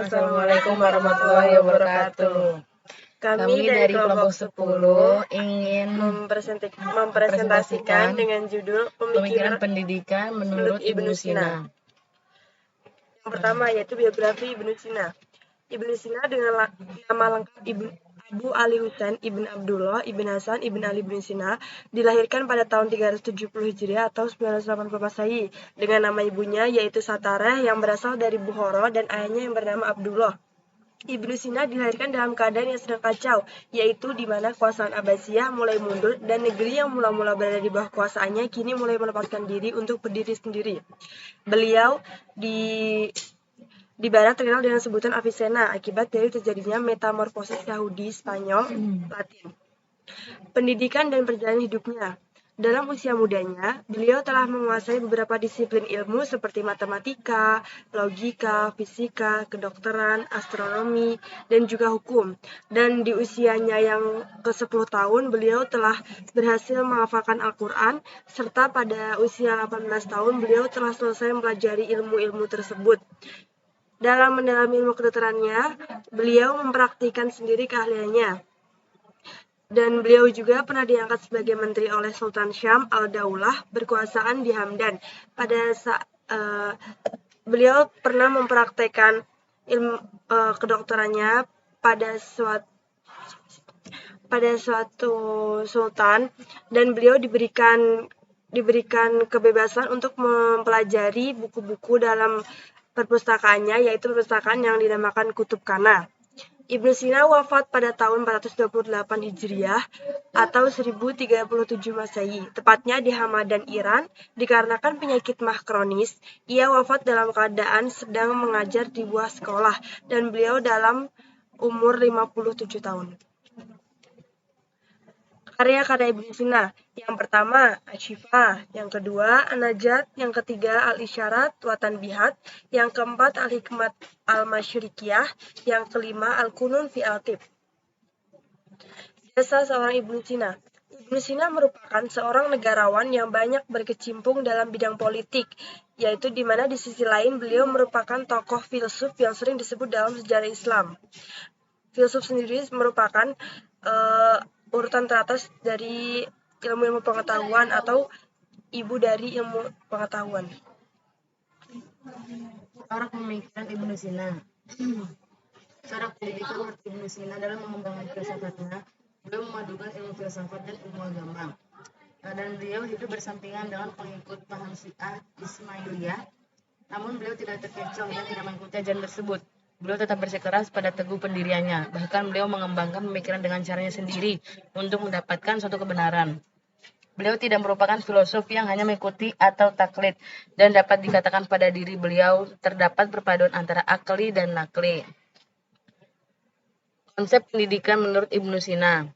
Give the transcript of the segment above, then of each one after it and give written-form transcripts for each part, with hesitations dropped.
Assalamualaikum warahmatullahi wabarakatuh. Kami dari kelompok 10 ingin mempresentasikan dengan judul Pemikiran Pendidikan menurut Ibnu Sina. Yang pertama yaitu biografi Ibnu Sina. Ibnu Sina dengan nama lengkap Abu Ali Husain Ibn Abdullah Ibn Hasan Ibn Ali Ibn Sina dilahirkan pada tahun 370 Hijriah atau 980 Masehi dengan nama ibunya yaitu Satareh yang berasal dari Bukhara dan ayahnya yang bernama Abdullah. Ibnu Sina dilahirkan dalam keadaan yang sedang kacau, yaitu di mana kekuasaan Abbasiyah mulai mundur dan negeri yang mula-mula berada di bawah kuasaannya kini mulai melepaskan diri untuk berdiri sendiri. Beliau di barat terkenal dengan sebutan Avicenna akibat dari terjadinya metamorfosis Yahudi, Spanyol, Latin. Pendidikan dan perjalanan hidupnya. Dalam usia mudanya, beliau telah menguasai beberapa disiplin ilmu seperti matematika, logika, fisika, kedokteran, astronomi, dan juga hukum. Dan di usianya yang ke-10 tahun, beliau telah berhasil menghafalkan Al-Quran, serta pada usia 18 tahun, beliau telah selesai mempelajari ilmu-ilmu tersebut. Dalam mendalami ilmu kedokterannya, beliau mempraktikkan sendiri keahliannya. Dan beliau juga pernah diangkat sebagai menteri oleh Sultan Syam Al-Daulah berkuasaan di Hamdan. Beliau pernah mempraktekkan ilmu kedokterannya pada suatu sultan dan beliau diberikan kebebasan untuk mempelajari buku-buku dalam perpustakaannya, yaitu perpustakaan yang dinamakan Kutub Kana. Ibnu Sina wafat pada tahun 428 Hijriah atau 1037 Masehi, tepatnya di Hamadan, Iran. Dikarenakan penyakit mah kronis, ia wafat dalam keadaan sedang mengajar di buah sekolah dan beliau dalam umur 57 tahun. Karya-karya Ibnu Sina. Yang pertama, Asy-Syifa. Yang kedua, An-Najat. Yang ketiga, Al-Isyarat wa Tanbihat. Yang keempat, Al-Hikmat Al-Masyriqiyah. Yang kelima, Al-Qunun fi Al-Tib. Jasa seorang Ibnu Sina. Ibnu Sina merupakan seorang negarawan yang banyak berkecimpung dalam bidang politik, yaitu di mana di sisi lain beliau merupakan tokoh filsuf yang sering disebut dalam sejarah Islam. Filsuf sendiri merupakan urutan teratas dari ilmu-ilmu pengetahuan atau ibu dari ilmu pengetahuan. Corak pemikiran Ibnu Sina. Corak pendidikan menurut Ibnu Sina dalam mengembangkan filsafatnya, beliau memadukan ilmu filsafat dan ilmu agama. Dan beliau hidup bersampingan dengan pengikut paham Syiah Ismailiyah, namun beliau tidak terkecoh dan tidak mengikuti ajaran tersebut. Beliau tetap bersikeras pada teguh pendiriannya. Bahkan beliau mengembangkan pemikiran dengan caranya sendiri untuk mendapatkan suatu kebenaran. Beliau tidak merupakan filosof yang hanya mengikuti atau taklid, dan dapat dikatakan pada diri beliau terdapat perpaduan antara akli dan nakli. Konsep pendidikan menurut Ibnu Sina.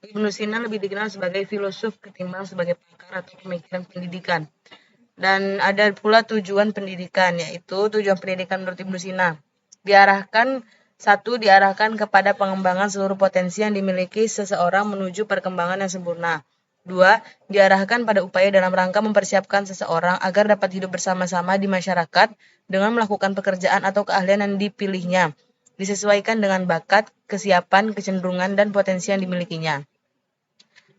Ibnu Sina lebih dikenal sebagai filosof ketimbang sebagai pakar atau pemikiran pendidikan. Dan ada pula tujuan pendidikan, yaitu tujuan pendidikan menurut Ibnu Sina diarahkan kepada pengembangan seluruh potensi yang dimiliki seseorang menuju perkembangan yang sempurna. 2. Diarahkan pada upaya dalam rangka mempersiapkan seseorang agar dapat hidup bersama-sama di masyarakat dengan melakukan pekerjaan atau keahlian yang dipilihnya, disesuaikan dengan bakat, kesiapan, kecenderungan, dan potensi yang dimilikinya.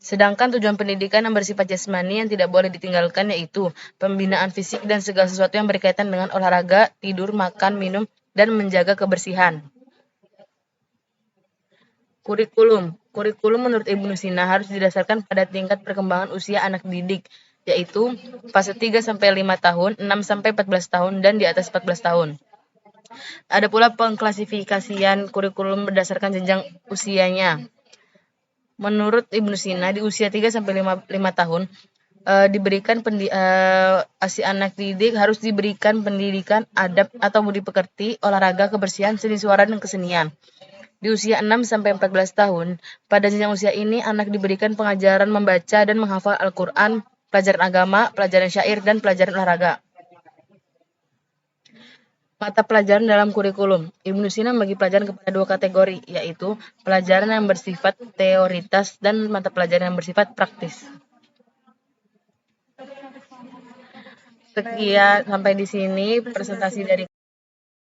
Sedangkan tujuan pendidikan yang bersifat jasmani yang tidak boleh ditinggalkan yaitu pembinaan fisik dan segala sesuatu yang berkaitan dengan olahraga, tidur, makan, minum, dan menjaga kebersihan. Kurikulum. Kurikulum menurut Ibnu Sina harus didasarkan pada tingkat perkembangan usia anak didik, yaitu fase 3-5 tahun, 6-14 tahun, dan di atas 14 tahun. Ada pula pengklasifikasian kurikulum berdasarkan jenjang usianya. Menurut Ibnu Sina, di usia 3-5 tahun, si anak didik harus diberikan pendidikan adab atau budi pekerti, olahraga, kebersihan, seni suara, dan kesenian. Di usia 6-14 tahun, pada jenjang usia ini anak diberikan pengajaran membaca dan menghafal Al-Quran, pelajaran agama, pelajaran syair, dan pelajaran olahraga. Mata pelajaran dalam kurikulum. Ibnu Sina membagi pelajaran kepada 2 kategori, yaitu pelajaran yang bersifat teoritas dan mata pelajaran yang bersifat praktis. Sekian, sampai di sini presentasi dari